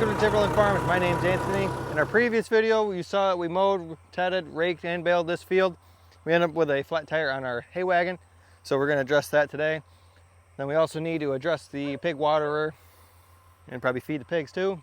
Welcome to Timberland Farms. My name's Anthony. In our previous video, you saw that we mowed, tedded, raked, and baled this field. We ended up with a flat tire on our hay wagon, so we're going to address that today. Then we also need to address the pig waterer and probably feed the pigs too.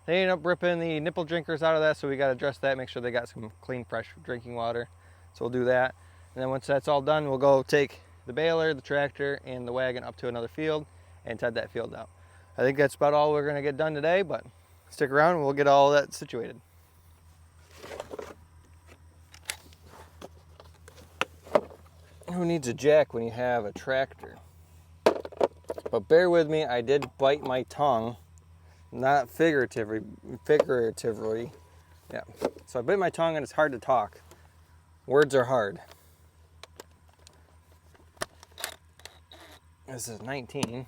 They ended up ripping the nipple drinkers out of that, so we got to address that, make sure they got some clean, fresh drinking water. So we'll do that. And then once that's all done, we'll go take the baler, the tractor, and the wagon up to another field and ted that field out. I think that's about all we're going to get done today, but stick around and we'll get all that situated. Who needs a jack when you have a tractor? But bear with me, I did bite my tongue, not figuratively. Yeah. So I bit my tongue and it's hard to talk. Words are hard. This is 19.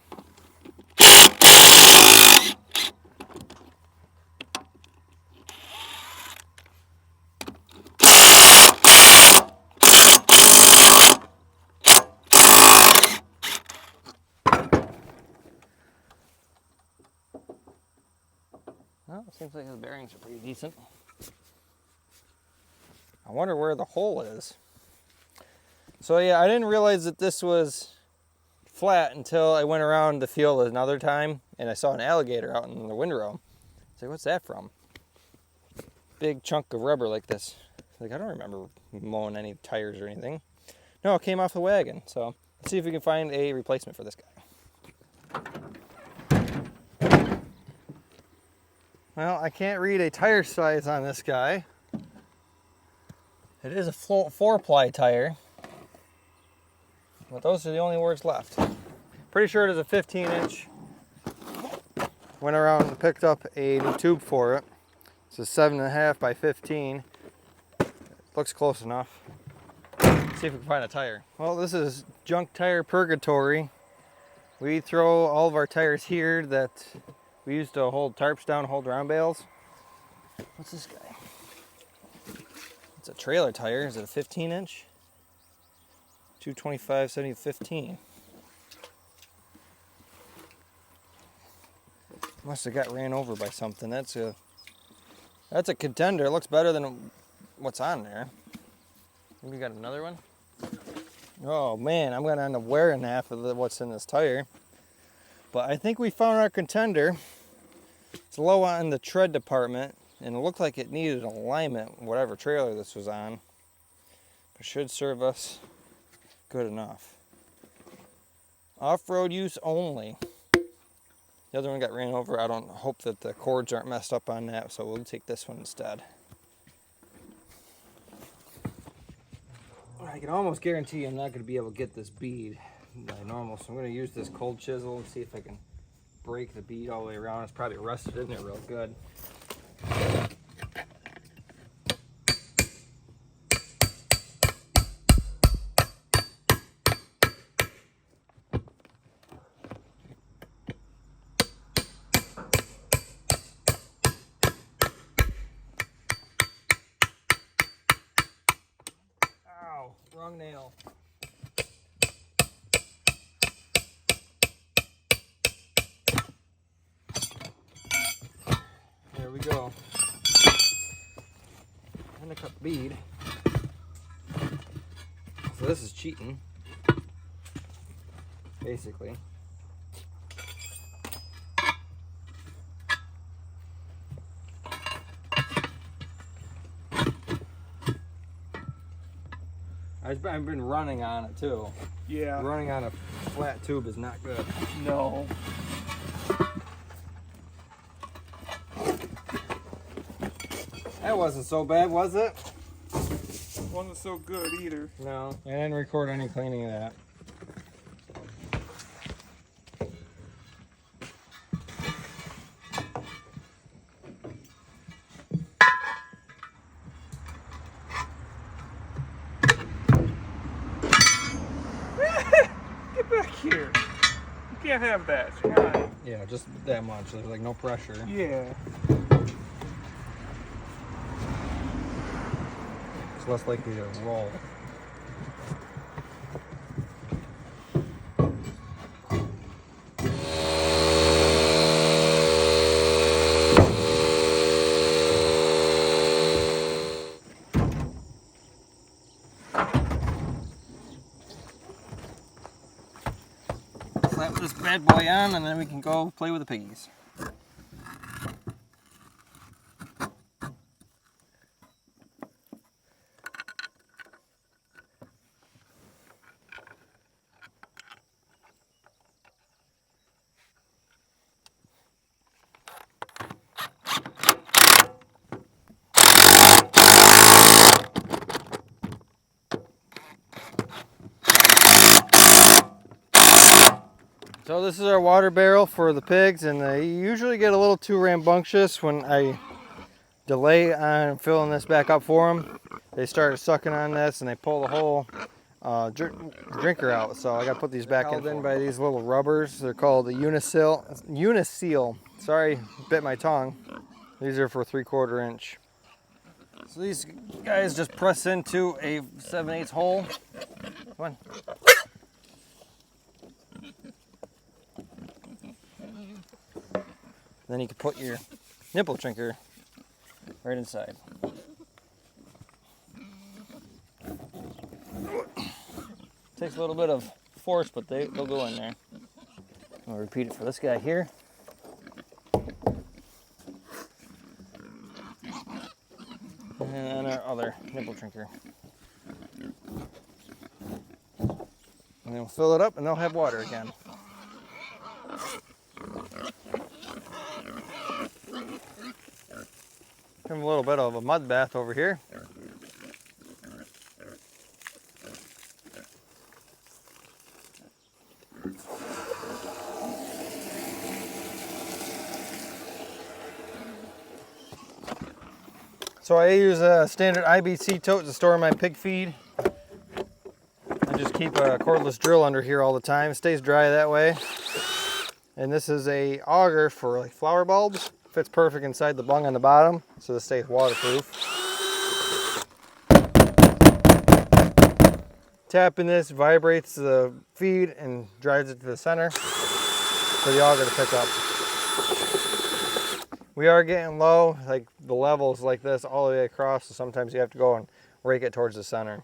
Well, it seems like the bearings are pretty decent. I wonder where the hole is. So yeah, I didn't realize that this was flat until I went around the field another time and I saw an alligator out in the windrow. I was like, what's that from? Big chunk of rubber like this. Like, I don't remember mowing any tires or anything. No, it came off the wagon. So let's see if we can find a replacement for this guy. Well, I can't read a tire size on this guy. It is a 4-ply tire. But those are the only words left. Pretty sure it is a 15-inch. Went around and picked up a new tube for it. It's a 7.5 by 15. Looks close enough. Let's see if we can find a tire. Well, this is junk tire purgatory. We throw all of our tires here that we used to hold tarps down, hold round bales. What's this guy? It's a trailer tire. Is it a 15-inch? 225, 70, 15. Must have got ran over by something. That's a contender. It looks better than what's on there. Maybe we got another one. Oh man, I'm gonna end up wearing half of what's in this tire. But I think we found our contender. It's low on the tread department, and it looked like it needed alignment, whatever trailer this was on. But should serve us good enough. Off-road use only. The other one got ran over. I don't hope that the cords aren't messed up on that, so we'll take this one instead. I can almost guarantee I'm not going to be able to get this bead by normal, so I'm going to use this cold chisel and see if I can break the bead all the way around. It's probably rusted in there real good. Ow, wrong nail. There we go. And I cut the bead. So this is cheating, basically. I've been running on it too. Yeah. Running on a flat tube is not good. No. That wasn't so bad, was it? Wasn't so good either. No. I didn't record any cleaning of that. Get back here. You can't have that. It's fine. Yeah, just that much. There's like no pressure. Yeah. It's less likely to roll. bad boy on, and then we can go play with the piggies. So this is our water barrel for the pigs, and they usually get a little too rambunctious when I delay on filling this back up for them. They start sucking on this and they pull the whole drinker out. So I got to put these back in by these little rubbers. They're called the Uniseal. Sorry, bit my tongue. These are for 3/4 inch. So these guys just press into a 7/8 hole. Come on. Then you can put your nipple drinker right inside. Takes a little bit of force, but they'll go in there. I'll repeat it for this guy here. And then our other nipple drinker. And then we'll fill it up and they'll have water again. Have a little bit of a mud bath over here. So I use a standard IBC tote to store my pig feed. I just keep a cordless drill under here all the time. It stays dry that way. And this is a auger for like flower bulbs. Fits perfect inside the bung on the bottom, so this stays waterproof. Tapping this vibrates the feed and drives it to the center for the auger to pick up. We are getting low, like the levels like this all the way across, so sometimes you have to go and rake it towards the center.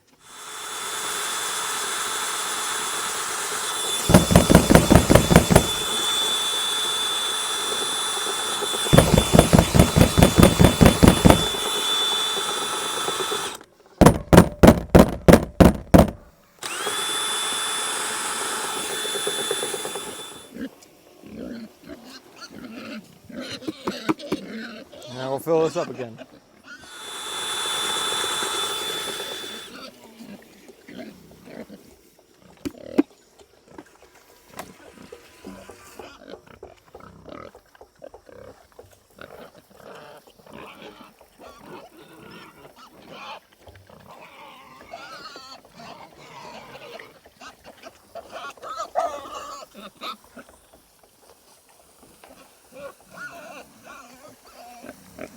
Now we'll fill this up again.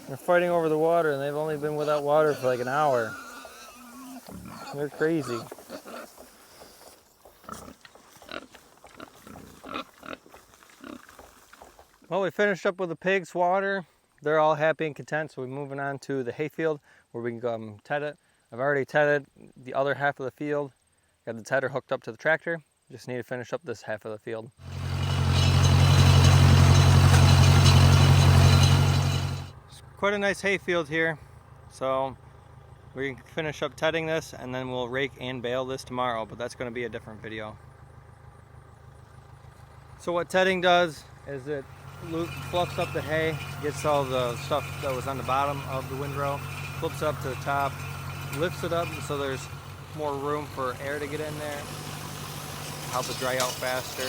They're fighting over the water, and they've only been without water for like an hour. They're crazy. Well, we finished up with the pigs' water. They're all happy and content, so we're moving on to the hayfield where we can go ted it. I've already tedded the other half of the field. Got the tedder hooked up to the tractor. Just need to finish up this half of the field. Quite a nice hayfield here, so we can finish up tedding this and then we'll rake and bale this tomorrow, but that's going to be a different video. So what tedding does is it fluffs up the hay, gets all the stuff that was on the bottom of the windrow, flips up to the top, lifts it up so there's more room for air to get in there, help it dry out faster,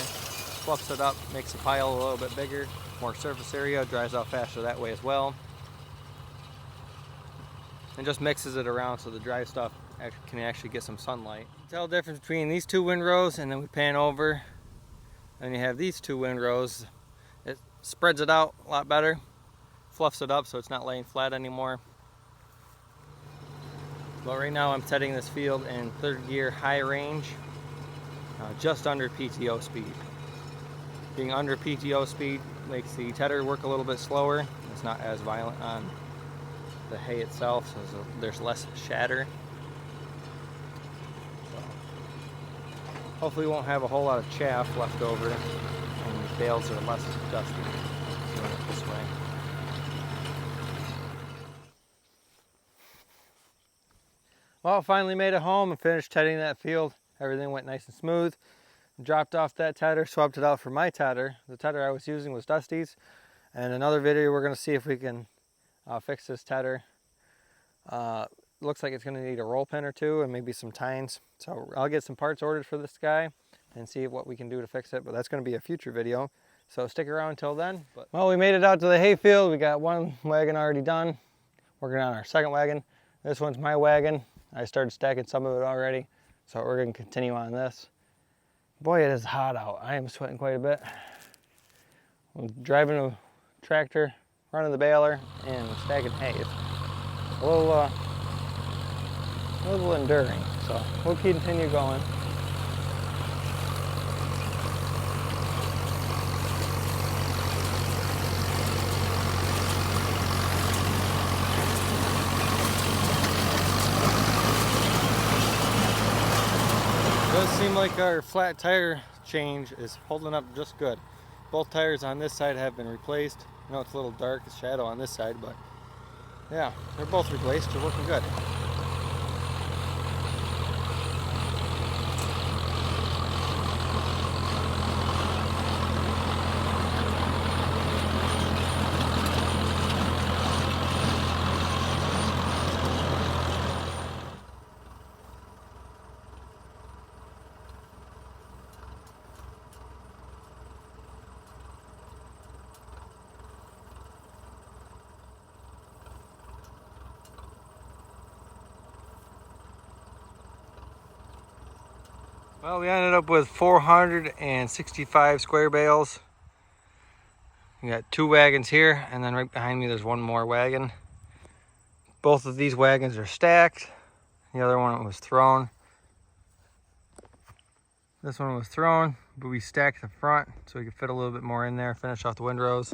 fluffs it up, makes the pile a little bit bigger, more surface area, dries out faster that way as well. And just mixes it around so the dry stuff can actually get some sunlight. Tell the difference between these two windrows, and then we pan over and you have these two windrows. It spreads it out a lot better, fluffs it up so it's not laying flat anymore. But right now I'm tedding this field in 3rd gear high range, just under PTO speed. Being under PTO speed makes the tedder work a little bit slower. It's not as violent on the hay itself, so there's less shatter. So hopefully we won't have a whole lot of chaff left over when bales are less dusty doing it this way. Well, finally made it home and finished tedding that field. Everything went nice and smooth. Dropped off that tedder, swapped it out for my tedder. The tedder I was using was Dusty's. And another video, we're gonna see if we can fix this tedder. Looks like it's gonna need a roll pin or two and maybe some tines. So I'll get some parts ordered for this guy and see what we can do to fix it, but that's gonna be a future video. So stick around until then. Well, we made it out to the hayfield. We got one wagon already done. Working on our second wagon. This one's my wagon. I started stacking some of it already. So we're gonna continue on this. Boy, it is hot out. I am sweating quite a bit. I'm driving a tractor, running the baler, and stacking hay. It's a little enduring, so we'll continue going. It does seem like our flat tire change is holding up just good. Both tires on this side have been replaced. I know it's a little dark, the shadow on this side, but yeah, they're both replaced. They're working good. Well, we ended up with 465 square bales. We got 2 wagons here, and then right behind me there's one more wagon. Both of these wagons are stacked. The other one was thrown. This one was thrown, but we stacked the front so we could fit a little bit more in there, finish off the windrows.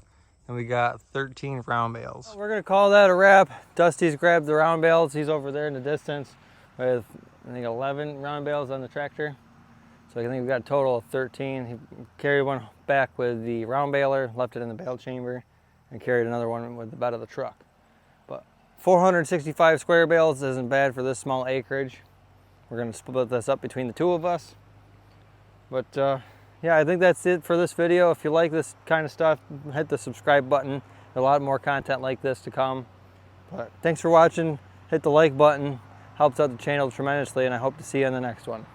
And we got 13 round bales. Well, we're gonna call that a wrap. Dusty's grabbed the round bales. He's over there in the distance with, I think, 11 round bales on the tractor. So I think we've got a total of 13. He carried one back with the round baler, left it in the bale chamber, and carried another one with the bed of the truck. But 465 square bales isn't bad for this small acreage. We're gonna split this up between the two of us. But yeah, I think that's it for this video. If you like this kind of stuff, hit the subscribe button. There's a lot more content like this to come. But thanks for watching. Hit the like button. Helps out the channel tremendously, and I hope to see you in the next one.